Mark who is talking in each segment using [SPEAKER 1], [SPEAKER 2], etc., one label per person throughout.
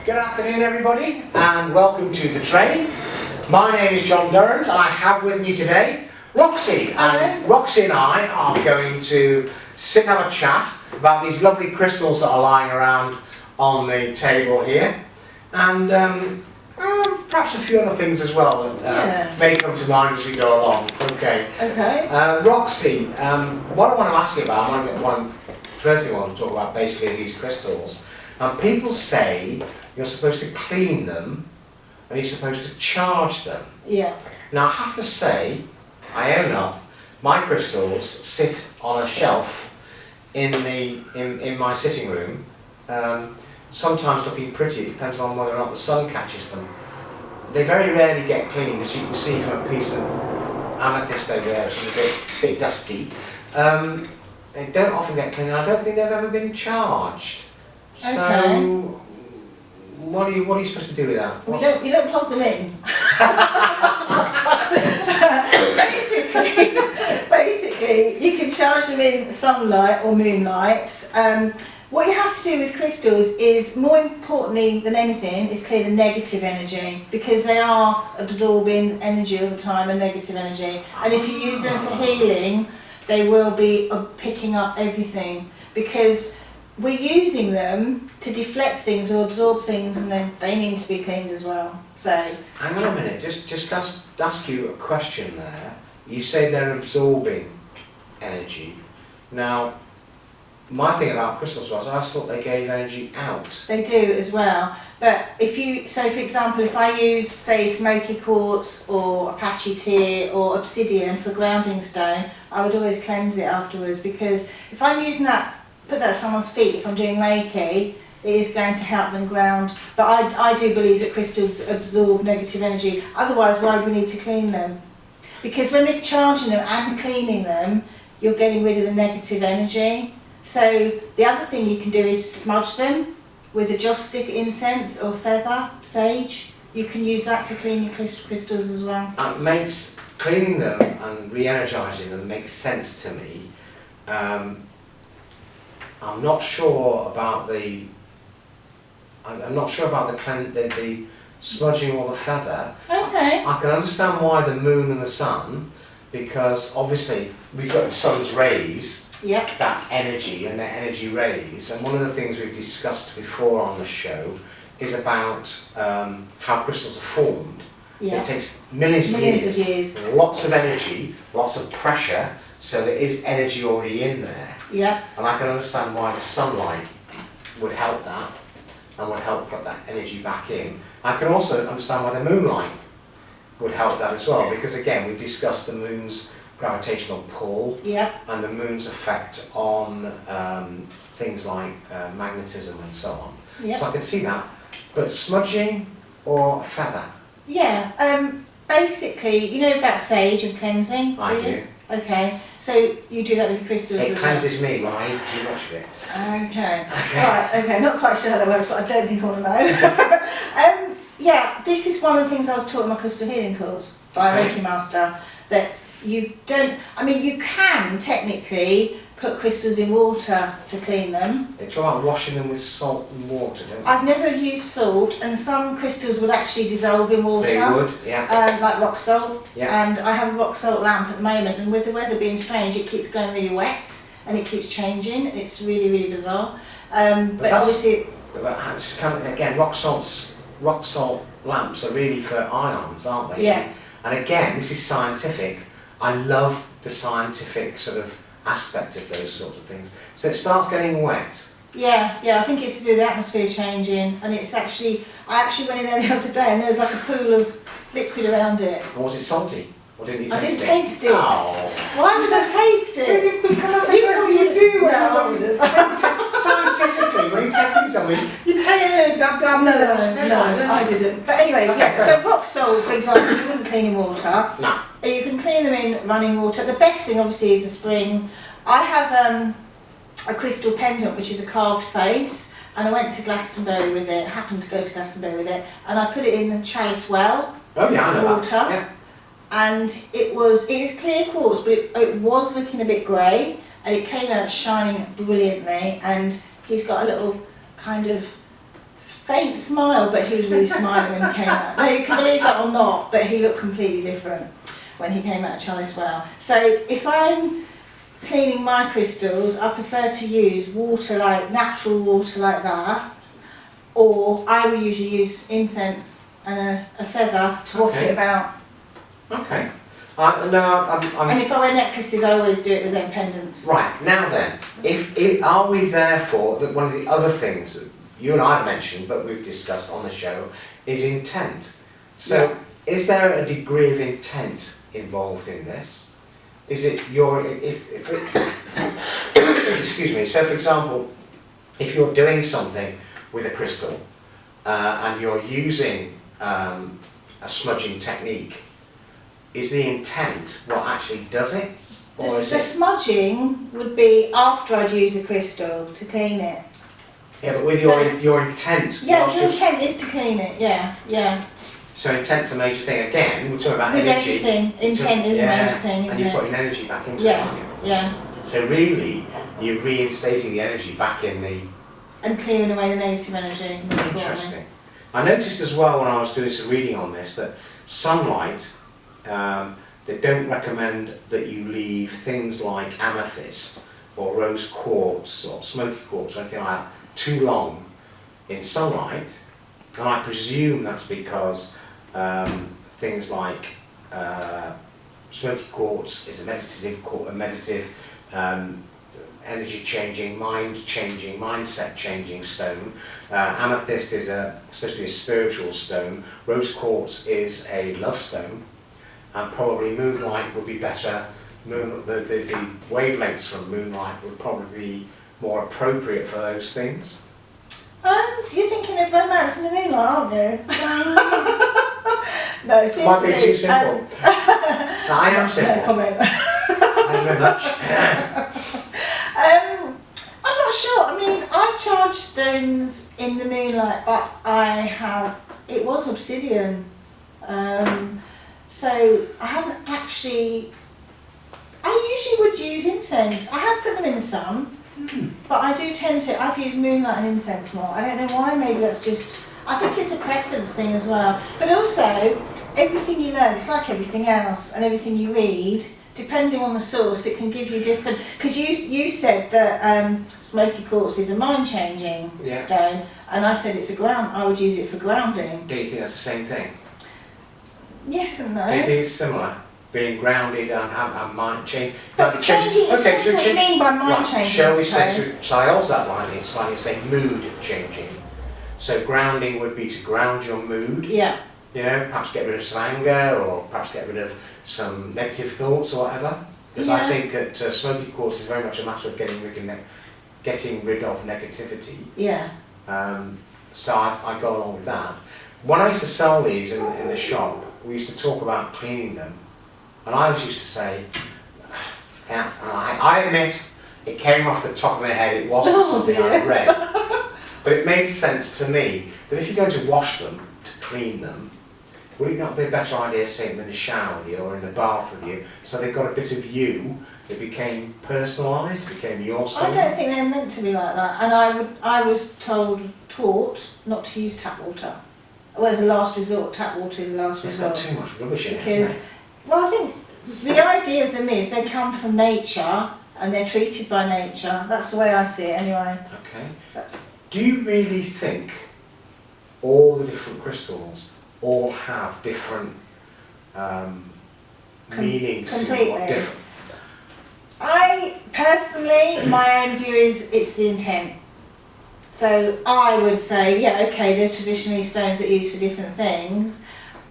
[SPEAKER 1] Good afternoon everybody and welcome to the train. My name is John Durrant and I have with me today Roxy. And Roxy and I are going to sit and have a chat about these lovely crystals that are lying around on the table here, and perhaps a few other things as well that may come to mind as we go along. Okay. Roxy, what I want to ask you about, first thing I want to talk about basically are these crystals. People say you're supposed to clean them and you're supposed to charge them.
[SPEAKER 2] Yeah.
[SPEAKER 1] Now I have to say, I own up, my crystals sit on a shelf in my sitting room, sometimes looking pretty. It depends on whether or not the sun catches them. They very rarely get cleaned, as you can see from a piece of amethyst over there, which is a bit dusty. They don't often get cleaned, and I don't think they've ever been charged. So, what are you supposed to do with that?
[SPEAKER 2] Well, you don't plug them in. basically, you can charge them in sunlight or moonlight. What you have to do with crystals is, more importantly than anything, is clear the negative energy, because they are absorbing energy all the time, and negative energy. And if you use them for healing, they will be picking up everything, because we're using them to deflect things or absorb things, and then they need to be cleaned as well. So
[SPEAKER 1] hang on a minute, just ask you a question there. You say they're absorbing energy. Now, my thing about crystals was I thought they gave energy out.
[SPEAKER 2] They do as well. But so for example, if I use, say, smoky quartz or Apache tear or obsidian for grounding stone, I would always cleanse it afterwards, because if I'm using that, put that on someone's feet, if I'm doing Reiki, it is going to help them ground. But I do believe that crystals absorb negative energy. Otherwise, why would we need to clean them? Because when we're charging them and cleaning them, you're getting rid of the negative energy. So the other thing you can do is smudge them with a joss stick incense or feather, sage. You can use that to clean your crystals as well.
[SPEAKER 1] Cleaning them and re-energizing them makes sense to me. I'm not sure about the smudging or the feather.
[SPEAKER 2] Okay.
[SPEAKER 1] I can understand why the moon and the sun, because obviously we've got the sun's rays.
[SPEAKER 2] Yep.
[SPEAKER 1] That's energy, and they're energy rays. And one of the things we've discussed before on the show is about how crystals are formed.
[SPEAKER 2] Yep.
[SPEAKER 1] It takes millions of years, lots of energy, lots of pressure, so there is energy already in there.
[SPEAKER 2] Yeah.
[SPEAKER 1] And I can understand why the sunlight would help that and would help put that energy back in. I can also understand why the moonlight would help that as well, because again, we've discussed the moon's gravitational pull, and the moon's effect on things like magnetism and so on. So I can see that. But smudging or a feather?
[SPEAKER 2] Yeah, basically, you know about sage and cleansing,
[SPEAKER 1] I do.
[SPEAKER 2] Okay, so you do that with crystals as well?
[SPEAKER 1] It cleanses me when I eat too much of it.
[SPEAKER 2] Okay. Right, okay, not quite sure how that works, but I don't think I want to know. Yeah, this is one of the things I was taught in my crystal healing course by a Reiki master, that you don't, I mean, you can technically put crystals in water to clean them.
[SPEAKER 1] They talk about washing them with salt and water, don't they?
[SPEAKER 2] I've never used salt, and some crystals would actually dissolve in water.
[SPEAKER 1] They would, yeah.
[SPEAKER 2] Like rock salt.
[SPEAKER 1] Yeah.
[SPEAKER 2] And I have a rock salt lamp at the moment, and with the weather being strange, it keeps going really wet, and it keeps changing. It's really, really bizarre. But obviously,
[SPEAKER 1] again, rock salt lamps are really for ions, aren't they?
[SPEAKER 2] Yeah.
[SPEAKER 1] And again, this is scientific. I love the scientific sort of aspect of those sorts of things. So it starts getting wet.
[SPEAKER 2] Yeah, I think it's to do with the atmosphere changing, and it's actually, I actually went in there the other day and there was like a pool of liquid around it.
[SPEAKER 1] And was it salty? Or didn't you taste it?
[SPEAKER 2] I didn't taste it.
[SPEAKER 1] Oh.
[SPEAKER 2] Why would I taste it?
[SPEAKER 1] Because that's the first thing you do.
[SPEAKER 2] No, I wouldn't.
[SPEAKER 1] Scientifically, when you're testing something, you take it. No,
[SPEAKER 2] I didn't. But anyway, so rock salt, for example, you wouldn't clean in water.
[SPEAKER 1] No.
[SPEAKER 2] You can clean them in running water. The best thing, obviously, is a spring. I have a crystal pendant, which is a carved face, and I went to Glastonbury with it. I happened to go to Glastonbury with it, and I put it in a chalice well.
[SPEAKER 1] Oh yeah, I know
[SPEAKER 2] water.
[SPEAKER 1] That. Yeah.
[SPEAKER 2] And it is clear quartz, but it was looking a bit grey, and it came out shining brilliantly. And he's got a little kind of faint smile, but he was really smiling when he came out. No, you can believe that or not, but he looked completely different when he came out of Chalice Well. So if I'm cleaning my crystals, I prefer to use water, like natural water like that, or I will usually use incense and a feather to waft it about.
[SPEAKER 1] Okay.
[SPEAKER 2] And if I wear necklaces, I always do it with them pendants.
[SPEAKER 1] Right, now then, are we therefore, that one of the other things that you and I have mentioned, but we've discussed on the show, is intent. So, is there a degree of intent involved in this? Is it excuse me, so for example, if you're doing something with a crystal and you're using a smudging technique, is the intent what actually does it? Or
[SPEAKER 2] The smudging would be after I'd use a crystal to clean it.
[SPEAKER 1] Yeah, but with your intent.
[SPEAKER 2] Yeah, your intent is to clean it, yeah.
[SPEAKER 1] So intent's a major thing. Again, we're talking about
[SPEAKER 2] with
[SPEAKER 1] energy.
[SPEAKER 2] Everything, intent is a major thing, isn't it?
[SPEAKER 1] And you're putting energy back into it, aren't you?
[SPEAKER 2] Yeah.
[SPEAKER 1] So really, you're reinstating the energy back in the...
[SPEAKER 2] And clearing away the negative energy.
[SPEAKER 1] Interesting. I noticed as well when I was doing some reading on this that sunlight, they don't recommend that you leave things like amethyst or rose quartz or smoky quartz or anything like that too long in sunlight. And I presume that's because things like smoky quartz is a meditative, energy changing, mind changing, mindset changing stone. Amethyst is supposed to be a spiritual stone. Rose quartz is a love stone, and probably moonlight would be better. The wavelengths from moonlight would probably be more appropriate for those things.
[SPEAKER 2] You're thinking of Romance in the Moonlight, aren't you? No, seriously.
[SPEAKER 1] Might be too simple. No, I am simple.
[SPEAKER 2] No comment.
[SPEAKER 1] Thank you very much.
[SPEAKER 2] I'm not sure. I mean, I've charged stones in the moonlight, but it was obsidian. So I haven't actually, I usually would use incense. I have put them in the sun. But I do I've used moonlight and incense more. I don't know why, maybe that's just, I think it's a preference thing as well. But also, everything you learn, it's like everything else, and everything you read, depending on the source, it can give you different, because you said that smoky quartz is a mind-changing stone, and I said I would use it for grounding.
[SPEAKER 1] Do you think that's the same thing?
[SPEAKER 2] Yes and no.
[SPEAKER 1] Do you think it's similar? Being grounded and mind change.
[SPEAKER 2] But changing, what you mean by mind changing?
[SPEAKER 1] Shall I alter that line? It's like you say mood changing. So grounding would be to ground your mood.
[SPEAKER 2] Yeah.
[SPEAKER 1] You know, perhaps get rid of some anger, or perhaps get rid of some negative thoughts or whatever. Because I think that smoky quartz is very much a matter of getting rid of negativity.
[SPEAKER 2] Yeah.
[SPEAKER 1] So I go along with that. When I used to sell these in the shop, we used to talk about cleaning them. And I always used to say, and I admit, it came off the top of my head, it wasn't something I read. But it made sense to me that if you're going to wash them, to clean them, would it not be a better idea to take them in the shower with you or in the bath with you, so they've got a bit of you, it became personalised, became your stone?
[SPEAKER 2] I don't think they're meant to be like that. And I was taught not to use tap water. Well, as a last resort, tap water is a last resort.
[SPEAKER 1] It's got too much rubbish in it,
[SPEAKER 2] because,
[SPEAKER 1] isn't it?
[SPEAKER 2] Well, I think the idea of them is they come from nature and they're treated by nature. That's the way I see it anyway.
[SPEAKER 1] Okay. Do you really think all the different crystals all have different meanings?
[SPEAKER 2] Completely. I personally, my own view is it's the intent. So I would say, yeah, okay, there's traditionally stones that are used for different things,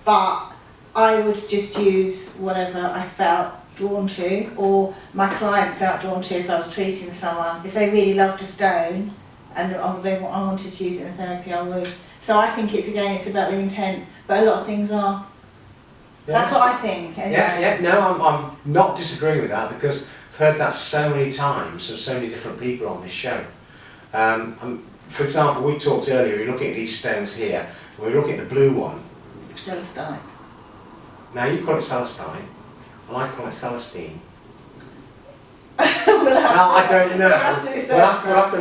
[SPEAKER 2] but I would just use whatever I felt drawn to, or my client felt drawn to if I was treating someone. If they really loved a stone and I wanted to use it in therapy, I would. So I think it's about the intent, but a lot of things are. Yeah. That's what I think. Anyway.
[SPEAKER 1] Yeah. No, I'm not disagreeing with that, because I've heard that so many times from so many different people on this show. For example, we talked earlier, we were looking at these stones here, and we were looking at the blue one.
[SPEAKER 2] Celestine.
[SPEAKER 1] Now you call it Celestine, and I call it Celestine.
[SPEAKER 2] I
[SPEAKER 1] don't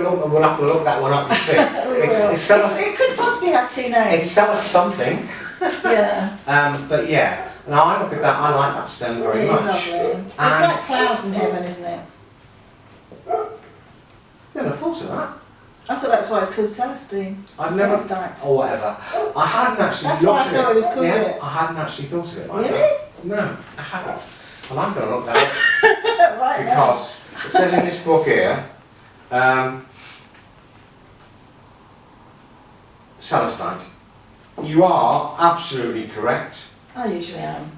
[SPEAKER 1] know. We'll have to look that one up and see.
[SPEAKER 2] It could we have two names.
[SPEAKER 1] It's Cellus something.
[SPEAKER 2] Yeah.
[SPEAKER 1] But yeah, and I look at that, I like that stone very
[SPEAKER 2] It
[SPEAKER 1] much.
[SPEAKER 2] is lovely. It's like clouds in heaven, isn't it?
[SPEAKER 1] Never thought of that.
[SPEAKER 2] I thought that's why it's called Celestine.
[SPEAKER 1] I've never,
[SPEAKER 2] Celestite.
[SPEAKER 1] or whatever. I hadn't actually
[SPEAKER 2] That's
[SPEAKER 1] looked
[SPEAKER 2] why I
[SPEAKER 1] at
[SPEAKER 2] thought it was called
[SPEAKER 1] yeah,
[SPEAKER 2] it.
[SPEAKER 1] I hadn't actually thought of it like
[SPEAKER 2] Really?
[SPEAKER 1] that. No, I hadn't. Well, I'm going to look that up
[SPEAKER 2] Right
[SPEAKER 1] because it says in this book here, Celestite. You are absolutely correct.
[SPEAKER 2] now. I usually am.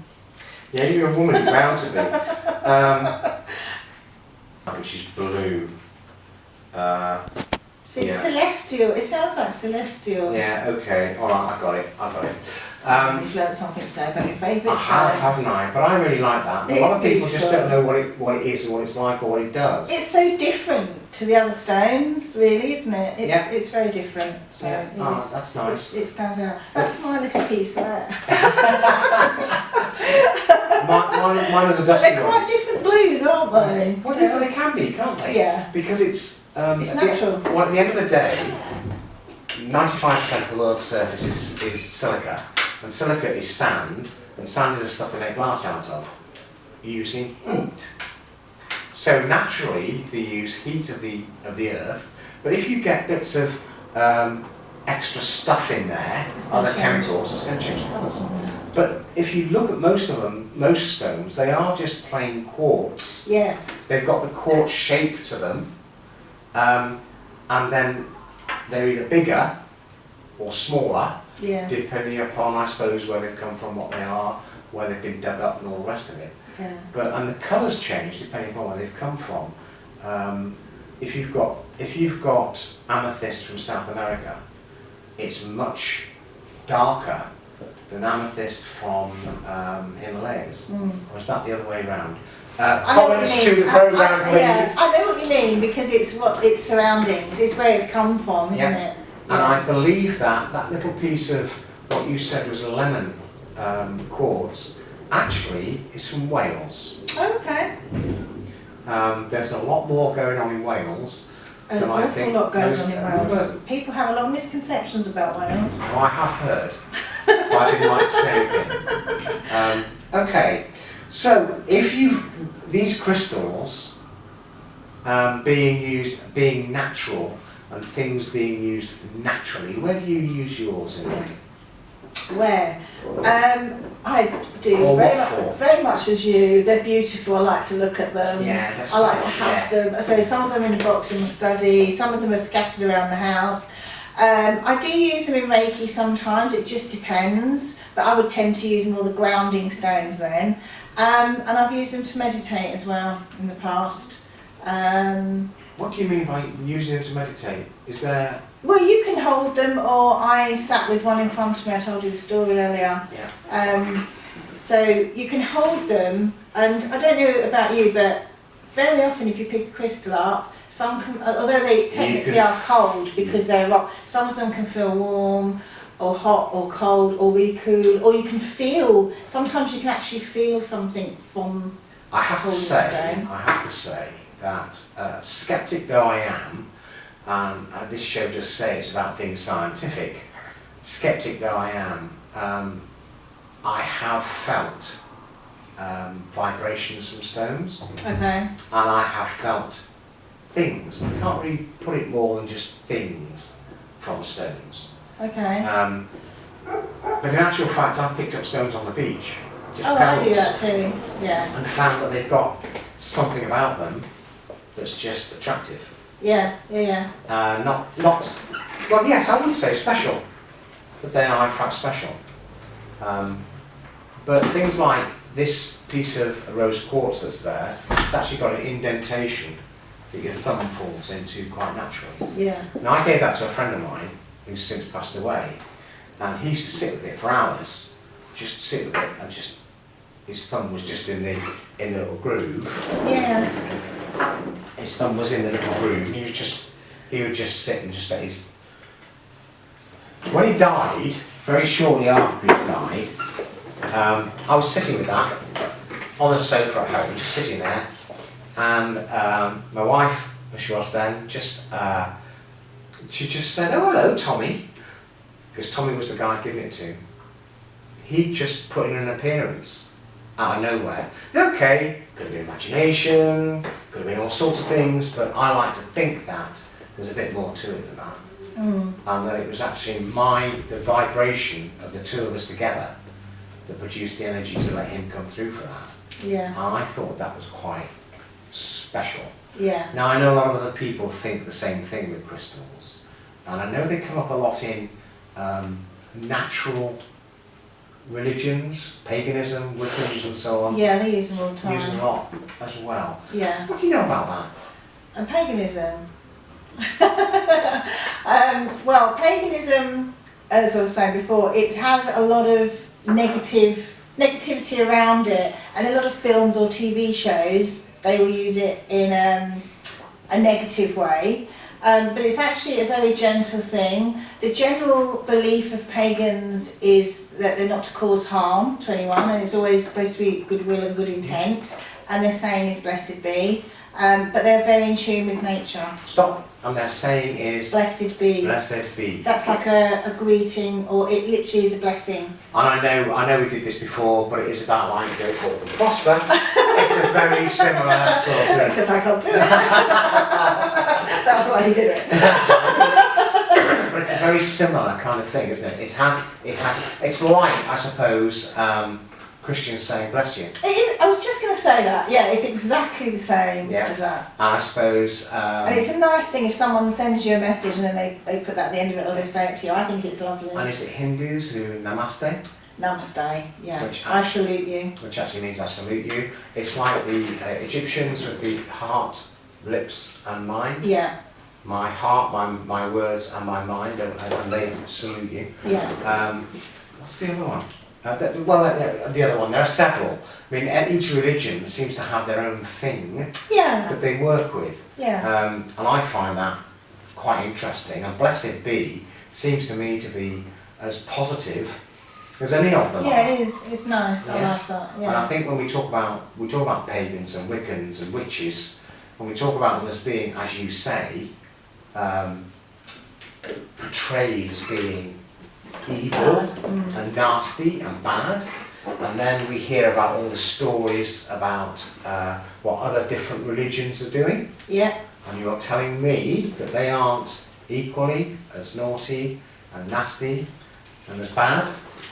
[SPEAKER 1] Yeah, you're a woman, you're bound to be. Which is blue.
[SPEAKER 2] See, it's
[SPEAKER 1] Yeah.
[SPEAKER 2] celestial. It sounds like celestial.
[SPEAKER 1] Yeah, okay, alright, I got it.
[SPEAKER 2] You've learned something today about your favourite
[SPEAKER 1] I have,
[SPEAKER 2] stone.
[SPEAKER 1] haven't I? But I really like that.
[SPEAKER 2] It
[SPEAKER 1] A lot
[SPEAKER 2] is
[SPEAKER 1] of people just
[SPEAKER 2] beautiful.
[SPEAKER 1] don't know what it is or what it's like or what it does.
[SPEAKER 2] It's so different to the other stones, really, isn't it? It's
[SPEAKER 1] Yeah.
[SPEAKER 2] it's very different. So
[SPEAKER 1] Yeah.
[SPEAKER 2] it
[SPEAKER 1] Oh,
[SPEAKER 2] is-
[SPEAKER 1] that's nice.
[SPEAKER 2] It stands out. That's my little piece there.
[SPEAKER 1] Mine are the
[SPEAKER 2] But
[SPEAKER 1] dusty
[SPEAKER 2] they're quite
[SPEAKER 1] ones.
[SPEAKER 2] different blues, aren't they?
[SPEAKER 1] Well, yeah, but they can be, can't they?
[SPEAKER 2] Yeah.
[SPEAKER 1] Because it's
[SPEAKER 2] It's
[SPEAKER 1] at the-
[SPEAKER 2] natural.
[SPEAKER 1] well, at the end of the day, 95% of the world's surface is silica, and silica is sand, and sand is the stuff they make glass out of, using heat. So naturally, they use heat of the earth. But if you get bits of extra stuff in there,
[SPEAKER 2] It's gonna
[SPEAKER 1] other
[SPEAKER 2] change.
[SPEAKER 1] chemicals, it's going to change the colours. But if you look at most of them, most stones, they are just plain quartz.
[SPEAKER 2] Yeah.
[SPEAKER 1] They've got the quartz shape to them, and then they're either bigger or smaller,
[SPEAKER 2] Yeah.
[SPEAKER 1] depending upon, I suppose, where they've come from, what they are, where they've been dug up, and all the rest of it.
[SPEAKER 2] Yeah.
[SPEAKER 1] And the colours change depending upon where they've come from. If you've got amethyst from South America, it's much darker than amethyst from Himalayas. Or is that the other way around?
[SPEAKER 2] I know what
[SPEAKER 1] Comments
[SPEAKER 2] you
[SPEAKER 1] to
[SPEAKER 2] mean.
[SPEAKER 1] the programme, please.
[SPEAKER 2] Yeah, I know what you mean because it's what its surroundings. It's where it's come from, isn't
[SPEAKER 1] Yeah.
[SPEAKER 2] it?
[SPEAKER 1] And I believe that little piece of what you said was a lemon quartz actually is from Wales.
[SPEAKER 2] Okay.
[SPEAKER 1] There's a lot more going on in Wales.
[SPEAKER 2] An
[SPEAKER 1] than I
[SPEAKER 2] awful
[SPEAKER 1] think
[SPEAKER 2] lot goes
[SPEAKER 1] most-
[SPEAKER 2] on in Wales. People have a lot of misconceptions about Wales.
[SPEAKER 1] Oh, I have heard, but I didn't like to say anything. Okay, so if these crystals being natural and things being used naturally, where do you use yours in?
[SPEAKER 2] Where? I do
[SPEAKER 1] Or what for?
[SPEAKER 2] very much as you. They're beautiful. I like to look at them.
[SPEAKER 1] Yeah, that's
[SPEAKER 2] I like to
[SPEAKER 1] what-
[SPEAKER 2] have them. So some of them in a box in the study. Some of them are scattered around the house. I do use them in Reiki sometimes. It just depends. But I would tend to use more the grounding stones then. And I've used them to meditate as well in the past.
[SPEAKER 1] What do you mean by using them to meditate? Is there...
[SPEAKER 2] Well, you can hold them, or I sat with one in front of me. I told you the story earlier.
[SPEAKER 1] Yeah.
[SPEAKER 2] So you can hold them, and I don't know about you, but very often if you pick a crystal up, some can, although they technically are cold because they're rock, some of them can feel warm, or hot, or cold, or really cool, or you can feel. Sometimes you can actually feel something from.
[SPEAKER 1] I have to
[SPEAKER 2] holding the stone.
[SPEAKER 1] say that skeptic though I am, and this show does say it's about things scientific, skeptic though I am, I have felt vibrations from stones,
[SPEAKER 2] Okay.
[SPEAKER 1] and I have felt things. I can't really put it more than just things from stones.
[SPEAKER 2] Okay.
[SPEAKER 1] But in actual fact, I've picked up stones on the beach, just
[SPEAKER 2] Oh,
[SPEAKER 1] pebbles,
[SPEAKER 2] I do that too. Yeah.
[SPEAKER 1] and found that they've got something about them that's just attractive.
[SPEAKER 2] Yeah. Yeah. Yeah.
[SPEAKER 1] Well, yes, I would say special, but they are in fact special. But things like this piece of rose quartz that's there, it's actually got an indentation that your thumb falls into quite naturally.
[SPEAKER 2] Yeah.
[SPEAKER 1] Now, I gave that to a friend of mine who's since passed away, and he used to sit with it for hours, just sit with it, and just his thumb was just in the little groove.
[SPEAKER 2] Yeah.
[SPEAKER 1] His thumb was in the little groove. He would just sit and just let his. When he died, very shortly after he died, I was sitting with that on the sofa at home, just sitting there, and my wife, as she was then, she just said, "Oh, hello, Tommy," because Tommy was the guy giving it to, he just put in an appearance out of nowhere. Okay, could have been imagination, could have been all sorts of things, but I like to think that there's a bit more to it than that. And that it was actually the vibration of the two of us together that produced the energy to let him come through for that.
[SPEAKER 2] Yeah.
[SPEAKER 1] And I thought that was quite special.
[SPEAKER 2] Yeah.
[SPEAKER 1] Now I know a lot of other people think the same thing with crystals, and I know they come up a lot in natural religions, paganism, Wiccans and so on.
[SPEAKER 2] Yeah, they use them all the time.
[SPEAKER 1] Use them a lot as well.
[SPEAKER 2] Yeah.
[SPEAKER 1] What do you know about that?
[SPEAKER 2] And paganism. Well, paganism, as I was saying before, it has a lot of negativity around it, and a lot of films or TV shows, they will use it in a negative way. But it's actually a very gentle thing. The general belief of pagans is that they're not to cause harm to anyone, and it's always supposed to be goodwill and good intent, and their saying is blessed be. But they're very in tune with nature.
[SPEAKER 1] Stop. And their saying is
[SPEAKER 2] Blessed be.
[SPEAKER 1] blessed be.
[SPEAKER 2] That's like a greeting, or it literally is a blessing.
[SPEAKER 1] And I know we did this before, but it is about like go forth and prosper. It's a very similar sort of.
[SPEAKER 2] Except I can't do it. That's why he did it.
[SPEAKER 1] But it's a very similar kind of thing, isn't it? It's like, I suppose, Christians saying bless you.
[SPEAKER 2] It is. I was just going to say that. Yeah, it's exactly the same
[SPEAKER 1] Yeah.
[SPEAKER 2] as that.
[SPEAKER 1] And I suppose.
[SPEAKER 2] And it's a nice thing if someone sends you a message and then they put that at the end of it, or they say it to you. I think it's lovely.
[SPEAKER 1] And is it Hindus who namaste?
[SPEAKER 2] Namaste. Yeah.
[SPEAKER 1] Which
[SPEAKER 2] I salute you.
[SPEAKER 1] Which actually means I salute you. It's like the Egyptians with the heart, lips, and mind.
[SPEAKER 2] Yeah.
[SPEAKER 1] My heart, my words, and my mind, and they salute you.
[SPEAKER 2] Yeah.
[SPEAKER 1] What's the other one? The other one. There are several. I mean, each religion seems to have their own thing
[SPEAKER 2] Yeah.
[SPEAKER 1] that they work with.
[SPEAKER 2] Yeah.
[SPEAKER 1] And I find that quite interesting. And blessed be seems to me to be as positive as any of them.
[SPEAKER 2] Yeah, it is. It's nice. I
[SPEAKER 1] Yes.
[SPEAKER 2] like that.
[SPEAKER 1] And I
[SPEAKER 2] Yeah.
[SPEAKER 1] think when we talk about pagans and Wiccans and witches, when we talk about them as being, as you say, portrayed as being evil and nasty and bad, and then we hear about all the stories about what other different religions are doing,
[SPEAKER 2] Yeah.
[SPEAKER 1] and you're telling me that they aren't equally as naughty and nasty and as bad.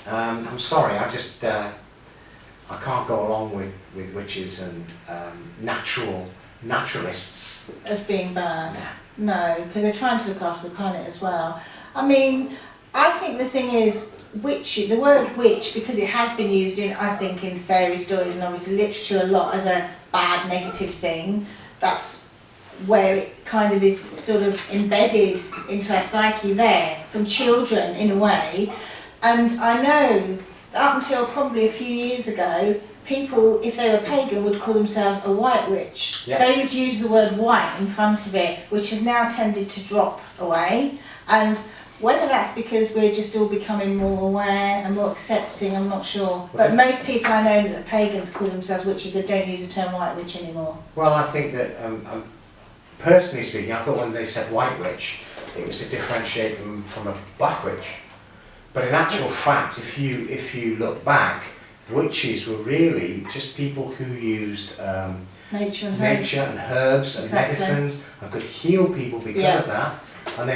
[SPEAKER 1] I'm sorry, I just I can't go along with witches and naturalists.
[SPEAKER 2] As being bad. No, because they're trying to look after the planet as well. I mean, I think the thing is, the word witch, because it has been used in, I think, in fairy stories and obviously literature a lot as a bad, negative thing. That's where it kind of is sort of embedded into our psyche there, from children in a way. And I know that up until probably a few years ago, people, if they were pagan, would call themselves a white witch.
[SPEAKER 1] Yeah.
[SPEAKER 2] They would use the word white in front of it, which has now tended to drop away. And whether that's because we're just all becoming more aware and more accepting, I'm not sure. But most people I know that pagans call themselves witches, they don't use the term white witch anymore.
[SPEAKER 1] Well, I think that, personally speaking, I thought when they said white witch, it was to differentiate them from a black witch. But in actual fact, if you look back, witches were really just people who used
[SPEAKER 2] Nature and
[SPEAKER 1] herbs and
[SPEAKER 2] Exactly.
[SPEAKER 1] medicines and could heal people because
[SPEAKER 2] Yeah.
[SPEAKER 1] of that. And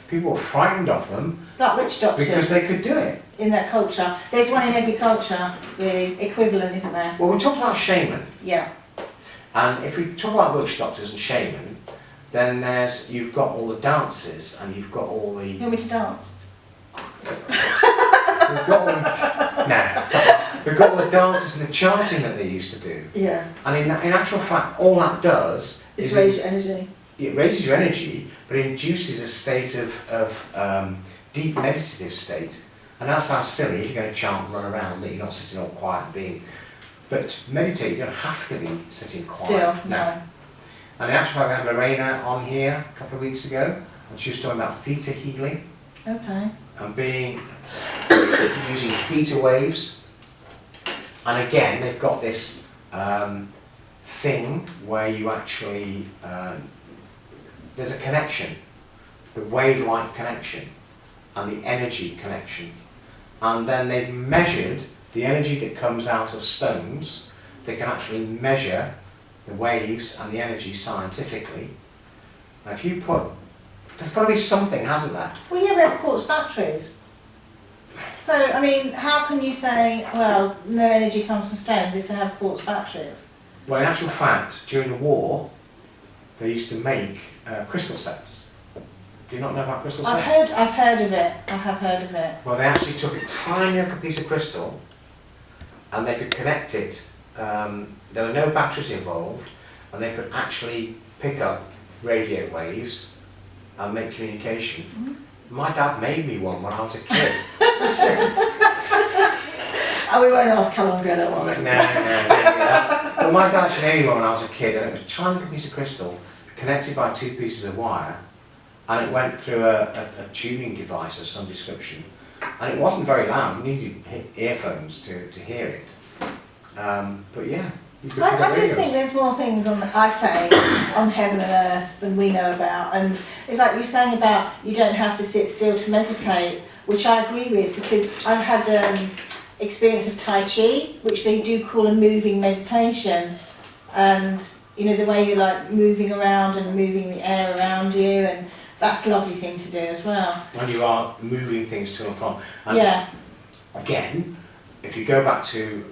[SPEAKER 1] people were frightened of them
[SPEAKER 2] Like witch doctors
[SPEAKER 1] because they could do it.
[SPEAKER 2] in that culture. There's one in every culture, the equivalent, isn't there?
[SPEAKER 1] Well, we talked about shaman,
[SPEAKER 2] Yeah.
[SPEAKER 1] and if we talk about witch doctors and shaman, then you've got all the dances and you've got all the.
[SPEAKER 2] You want me to dance?
[SPEAKER 1] We've got all the dances and the chanting that they used to do.
[SPEAKER 2] Yeah.
[SPEAKER 1] And in actual fact, all that does
[SPEAKER 2] It's
[SPEAKER 1] is
[SPEAKER 2] raise your energy.
[SPEAKER 1] it raises your energy, but it induces a state of deep meditative state. And that sounds silly if you're going to chant and run around, that you're not sitting all quiet and being. But meditate, you don't have to be sitting quiet.
[SPEAKER 2] Still, no.
[SPEAKER 1] And in actual fact, we had Lorena on here a couple of weeks ago, and she was talking about theta healing
[SPEAKER 2] Okay.
[SPEAKER 1] and using theta waves. And again, they've got this thing where you actually there's a connection, the wave-like connection and the energy connection. And then they've measured the energy that comes out of stones. They can actually measure the waves and the energy scientifically. Now if you put, there's got to be something, hasn't there?
[SPEAKER 2] Well, yeah, we have quartz batteries. So, I mean, how can you say, well, no energy comes from stones if they have quartz batteries?
[SPEAKER 1] Well, in actual fact, during the war, they used to make crystal sets. Do you not know about crystal sets?
[SPEAKER 2] I've heard of it. I have heard of it.
[SPEAKER 1] Well, they actually took a tiny little piece of crystal and they could connect it. There were no batteries involved, and they could actually pick up radio waves and make communication. Mm-hmm. My dad made me one when I was a kid.
[SPEAKER 2] Oh, we won't ask how long ago that was.
[SPEAKER 1] No. But my dad actually made me one when I was a kid, and it was a tiny little piece of crystal connected by 2 pieces of wire, and it went through a tuning device of some description, and it wasn't very loud. You needed earphones to hear it. But yeah, you could
[SPEAKER 2] I just think there's more things on on heaven and earth than we know about, and it's like you're saying about you don't have to sit still to meditate, which I agree with, because I've had experience of Tai Chi, which they do call a moving meditation, and you know the way you're like moving around and moving the air around you, and that's a lovely thing to do as well.
[SPEAKER 1] And you are moving things to and from. And
[SPEAKER 2] yeah.
[SPEAKER 1] Again, if you go back to,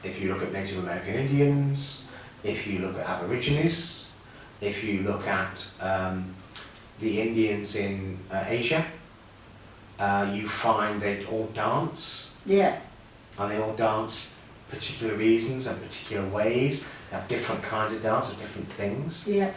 [SPEAKER 1] if you look at Native American Indians, if you look at Aborigines, if you look at the Indians in Asia, you find they all dance.
[SPEAKER 2] Yeah.
[SPEAKER 1] And they all dance particular reasons and particular ways. They have different kinds of dance or different things.
[SPEAKER 2] Yeah.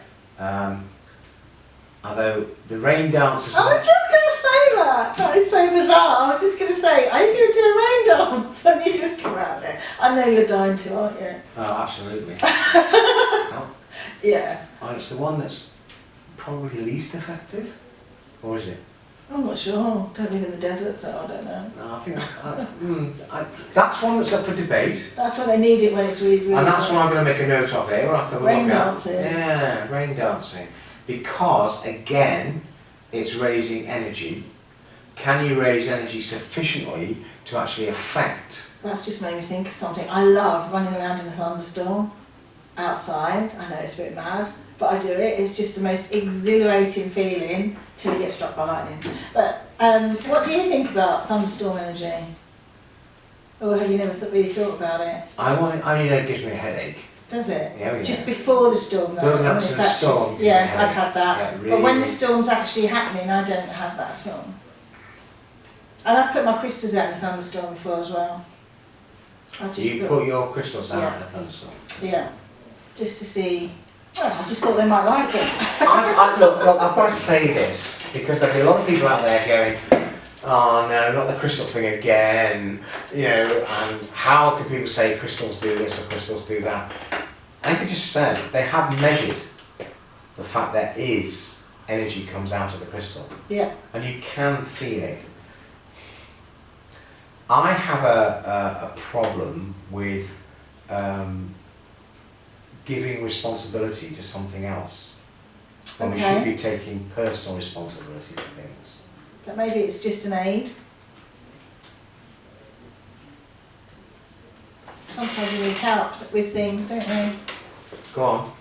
[SPEAKER 1] Although the rain dance is...
[SPEAKER 2] I was just going to say that. That is so bizarre. I was just going to say, are you going to do a rain dance? And you just come out there. I know you're dying to, aren't you?
[SPEAKER 1] Oh, absolutely.
[SPEAKER 2] Yeah.
[SPEAKER 1] And it's the one that's probably least effective, or is it?
[SPEAKER 2] I'm not sure. Don't live in the desert, so I don't know.
[SPEAKER 1] No, I think that's one that's up for debate.
[SPEAKER 2] That's when they need it, when it's really, really
[SPEAKER 1] and that's
[SPEAKER 2] hot.
[SPEAKER 1] why I'm going to make a note of it. We'll have to have a
[SPEAKER 2] rain
[SPEAKER 1] look
[SPEAKER 2] dances.
[SPEAKER 1] at. Yeah, rain dancing. Because, again, it's raising energy. Can you raise energy sufficiently to actually affect?
[SPEAKER 2] That's just made me think of something. I love running around in a thunderstorm outside. I know it's a bit mad, but I do it. It's just the most exhilarating feeling till you get struck by lightning. But what do you think about thunderstorm energy? Or have you never really thought about it?
[SPEAKER 1] I mean, it gives me a headache.
[SPEAKER 2] Does it?
[SPEAKER 1] Yeah,
[SPEAKER 2] just before the storm, though.
[SPEAKER 1] Building up to the storm.
[SPEAKER 2] Yeah, I've had that.
[SPEAKER 1] Yeah, really.
[SPEAKER 2] But when the storm's actually happening, I don't have that at all. And I've put my crystals out in a thunderstorm before as well.
[SPEAKER 1] You put your crystals out in a thunderstorm?
[SPEAKER 2] Yeah. Just to see. Well, I just thought they might like it.
[SPEAKER 1] Look, I've got to say this, because there'll be a lot of people out there going, oh no, not the crystal thing again, you know, and how can people say crystals do this or crystals do that? I think I just said they have measured the fact there is energy comes out of the crystal.
[SPEAKER 2] Yeah.
[SPEAKER 1] And you can feel it. I have a problem with giving responsibility to something else when we should be taking personal responsibility for things.
[SPEAKER 2] But maybe it's just an aid. Sometimes we need help with things, don't we?
[SPEAKER 1] Go on.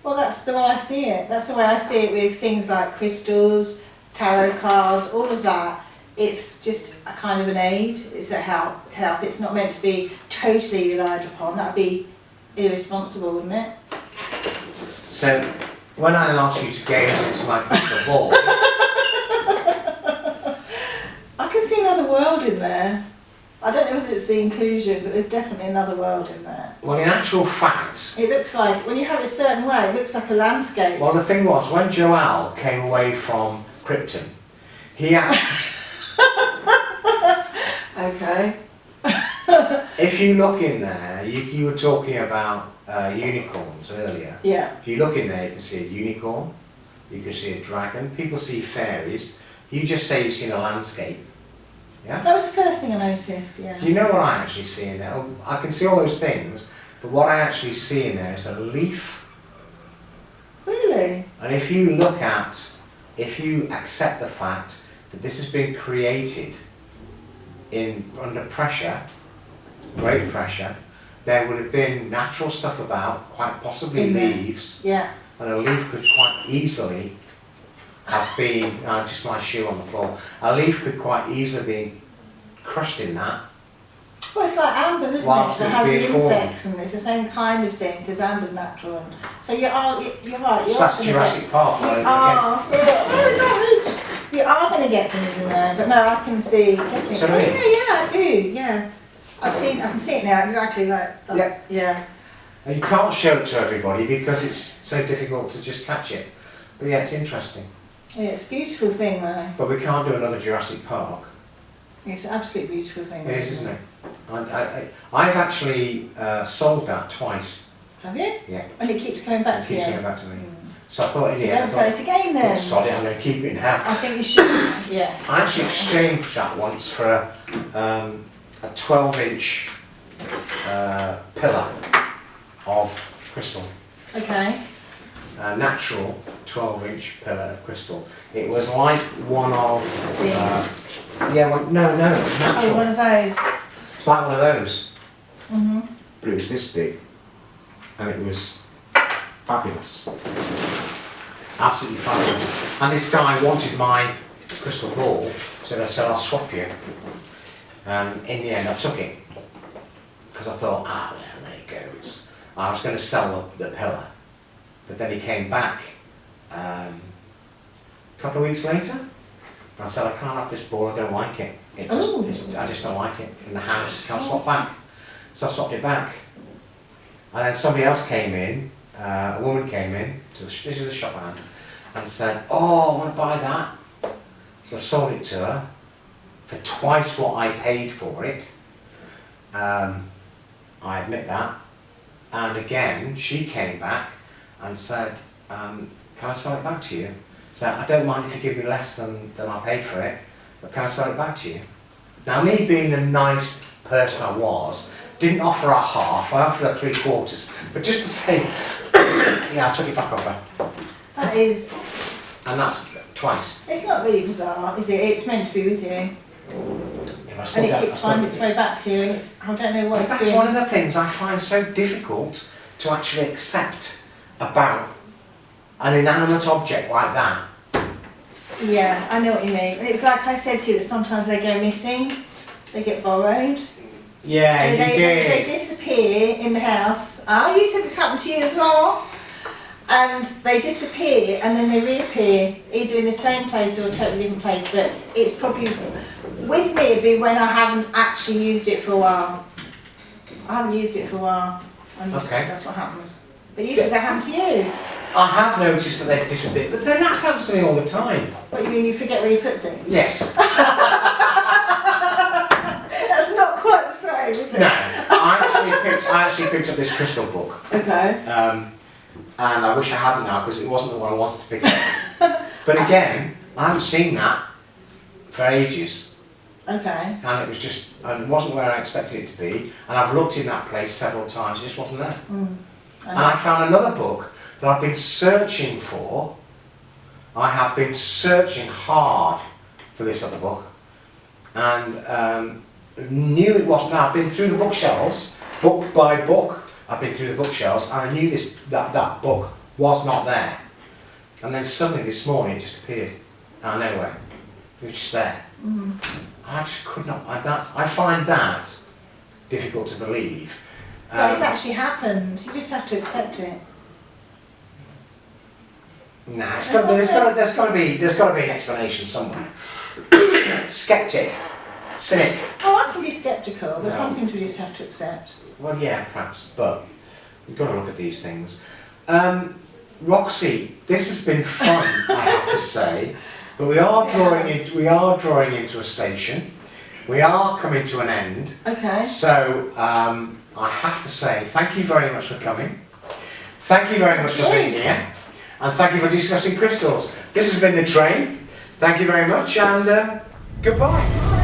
[SPEAKER 2] Well, that's the way I see it. That's the way I see it with things like crystals, tarot cards, all of that. It's just a kind of an aid. It's a help. It's not meant to be totally relied upon. That would be irresponsible, wouldn't it?
[SPEAKER 1] So, when I ask you to gaze into my crystal ball...
[SPEAKER 2] I can see another world in there. I don't know whether it's the inclusion, but there's definitely another world in there.
[SPEAKER 1] Well, in actual fact...
[SPEAKER 2] It looks like, when you have it a certain way, it looks like a landscape.
[SPEAKER 1] Well, the thing was, when Joel came away from Krypton, he actually...
[SPEAKER 2] Okay.
[SPEAKER 1] If you look in there, you were talking about unicorns earlier.
[SPEAKER 2] Yeah.
[SPEAKER 1] If you look in there, you can see a unicorn, you can see a dragon, people see fairies. You just say you've seen a landscape. Yeah?
[SPEAKER 2] That was the first thing I noticed, yeah.
[SPEAKER 1] Do you know what I actually see in there? I can see all those things, but what I actually see in there is a leaf.
[SPEAKER 2] Really?
[SPEAKER 1] And if you look at, if you accept the fact that this has been created under pressure, great pressure. There would have been natural stuff about, quite possibly
[SPEAKER 2] In there.
[SPEAKER 1] leaves,
[SPEAKER 2] Yeah.
[SPEAKER 1] and a leaf could quite easily have been, just my shoe on the floor, a leaf could quite easily be crushed in that.
[SPEAKER 2] Well, it's like amber, isn't
[SPEAKER 1] Whilst
[SPEAKER 2] it? That
[SPEAKER 1] it's
[SPEAKER 2] has the
[SPEAKER 1] being formed.
[SPEAKER 2] insects, and it's the same kind of thing because amber's natural. And so you're right.
[SPEAKER 1] So
[SPEAKER 2] You're
[SPEAKER 1] that's
[SPEAKER 2] gonna
[SPEAKER 1] Jurassic Park.
[SPEAKER 2] You
[SPEAKER 1] Again.
[SPEAKER 2] you are going to get things in there, but no, I can see definitely.
[SPEAKER 1] So
[SPEAKER 2] Oh,
[SPEAKER 1] it is.
[SPEAKER 2] yeah, I do. Yeah, I can see it now exactly like that.
[SPEAKER 1] Yeah.
[SPEAKER 2] Yeah.
[SPEAKER 1] And you can't show it to everybody because it's so difficult to just catch it. But yeah, it's interesting.
[SPEAKER 2] Yeah, it's a beautiful thing though.
[SPEAKER 1] But we can't do another Jurassic Park.
[SPEAKER 2] It's an absolutely beautiful thing.
[SPEAKER 1] It is, isn't it? I've actually sold that twice.
[SPEAKER 2] Have you?
[SPEAKER 1] Yeah.
[SPEAKER 2] And it keeps coming back
[SPEAKER 1] It
[SPEAKER 2] to
[SPEAKER 1] keeps
[SPEAKER 2] you.
[SPEAKER 1] coming back to me. So I thought,
[SPEAKER 2] So
[SPEAKER 1] yeah,
[SPEAKER 2] don't sell it again then.
[SPEAKER 1] sod it, I'm going to keep it now.
[SPEAKER 2] I think you should. Yes.
[SPEAKER 1] I actually exchanged that once for a 12-inch pillar of crystal.
[SPEAKER 2] Okay.
[SPEAKER 1] A natural 12-inch pillar of crystal. It was like one of... yeah, no, it was natural.
[SPEAKER 2] Oh, one of those.
[SPEAKER 1] It's like one of those.
[SPEAKER 2] Mhm.
[SPEAKER 1] But it was this big. And it was fabulous. Absolutely fabulous. And this guy wanted my crystal ball, so I said, I'll swap you. In the end, I took it. Because I thought, well, there it goes. I was going to sell the pillar. But then he came back a couple of weeks later. And I said, I can't have this ball, I don't like it. I just don't like it in the house. Can't swap back. So I swapped it back. And then somebody else came in, a woman came in, this is the shop hand, and said, oh, I want to buy that. So I sold it to her for twice what I paid for it. I admit that. And again, she came back and said, can I sell it back to you? So I don't mind if you give me less than I paid for it, but can I sell it back to you? Now me being the nice person I was, didn't offer her half, I offered her 3/4, but just to say, yeah, I took it back off her.
[SPEAKER 2] That is.
[SPEAKER 1] And that's twice.
[SPEAKER 2] It's not really bizarre, is it? It's meant to be with you.
[SPEAKER 1] Yeah,
[SPEAKER 2] And it keeps finding its way back to you, and it's, I don't know what it's
[SPEAKER 1] That's
[SPEAKER 2] doing.
[SPEAKER 1] one of the things I find so difficult to actually accept about an inanimate object like that.
[SPEAKER 2] Yeah, I know what you mean. And it's like I said to you, that sometimes they go missing, they get borrowed.
[SPEAKER 1] Yeah, you did.
[SPEAKER 2] They disappear in the house. You said this happened to you as well. And they disappear and then they reappear, either in the same place or a totally different place. But it's probably, with me, it'd be when I haven't actually used it for a while. I haven't used it for a while. And
[SPEAKER 1] Okay.
[SPEAKER 2] That's what happens. But you said that happened to you.
[SPEAKER 1] I have noticed that they've disappeared, but then that happens to me all the time.
[SPEAKER 2] What, you mean you forget where you put things?
[SPEAKER 1] Yes.
[SPEAKER 2] That's not quite the same, is it?
[SPEAKER 1] No, I actually picked up this crystal book,
[SPEAKER 2] Okay.
[SPEAKER 1] and I wish I hadn't now because it wasn't the one I wanted to pick up. But again, I haven't seen that for ages,
[SPEAKER 2] Okay.
[SPEAKER 1] and it wasn't where I expected it to be. And I've looked in that place several times, it just wasn't there. And I found another book that I've been searching for. I have been searching hard for this other book, and knew it wasn't there. I've been through the bookshelves, book by book. I've been through the bookshelves, and I knew that book was not there. And then suddenly this morning it just appeared out of nowhere. It was just there. I just could not. I find that difficult to believe.
[SPEAKER 2] But it's actually happened. You just have to accept it.
[SPEAKER 1] Nah, there's got to be an explanation somewhere. Skeptic, cynic.
[SPEAKER 2] Oh, I can be sceptical, but
[SPEAKER 1] No.
[SPEAKER 2] some things we just have to accept.
[SPEAKER 1] Well, yeah, perhaps, but you've got to look at these things. Roxy, this has been fun, I have to say, but we are drawing into a station. We are coming to an end.
[SPEAKER 2] Okay.
[SPEAKER 1] So I have to say thank you very much for coming. Thank you very much for being here. And thank you for discussing crystals. This has been The Train. Thank you very much and goodbye.